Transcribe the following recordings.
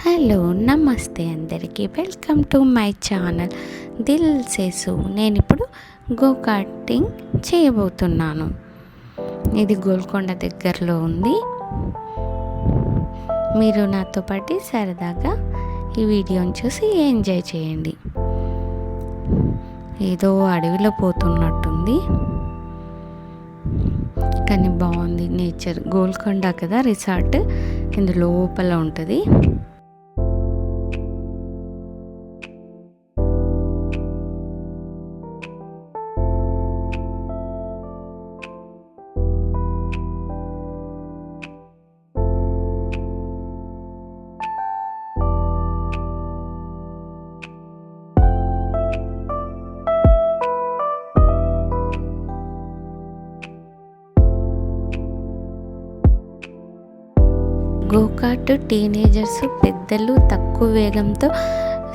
Hello నమస్తే అందరికీ welcome to my channel దిల్ సేసు. నేను ఇప్పుడు గో కార్టింగ్ చేయబోతున్నాను. ఇది గోల్కొండ దగ్గరలో ఉంది. మీరు నాతో పాటు సరదాగా ఈ వీడియోని చూసి ఎంజాయ్ చేయండి. ఏదో అడవిలో పోతున్నట్టుంది కానీ బాగుంది నేచర్. గోల్కొండ కదా రిసార్ట్, ఇందు లోపల ఉంటుంది. గోకార్ట్ టీనేజర్స్, పెద్దలు తక్కువ వేగంతో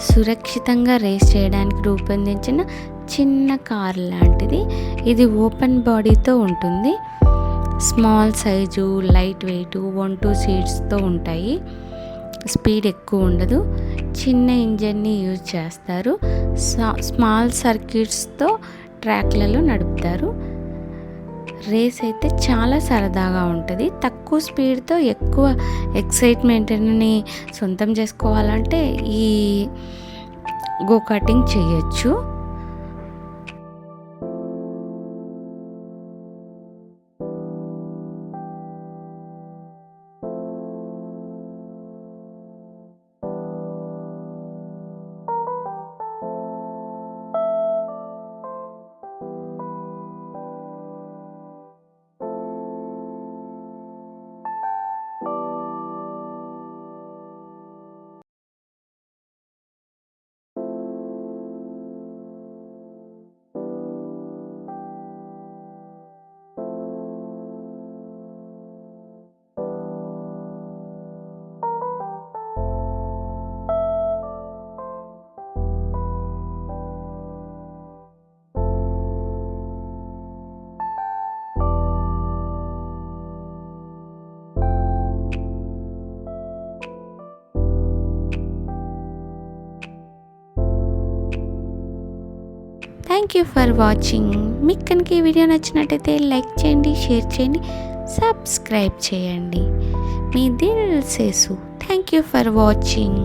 సురక్షితంగా రేస్ చేయడానికి రూపొందించిన చిన్న కార్ లాంటిది. ఇది ఓపెన్ బాడీతో ఉంటుంది. స్మాల్ సైజు, లైట్ వెయిట్, 1-2 సీట్స్తో ఉంటాయి. స్పీడ్ ఎక్కువ ఉండదు. చిన్న ఇంజన్ని యూజ్ చేస్తారు. స్మాల్ సర్క్యూట్స్తో ట్రాక్లలో నడుపుతారు. రేస్ అయితే చాలా సరదాగా ఉంటుంది. తక్కువ స్పీడ్తో ఎక్కువ ఎక్సైట్మెంట్ని సొంతం చేసుకోవాలంటే ఈ గో కార్టింగ్ చేయొచ్చు. Thank you for watching. మీకు కనుక ఈ వీడియో నచ్చినట్టయితే లైక్ చేయండి, షేర్ చేయండి, సబ్స్క్రైబ్ చేయండి. మీ దిల్ సేసు. Thank you for watching.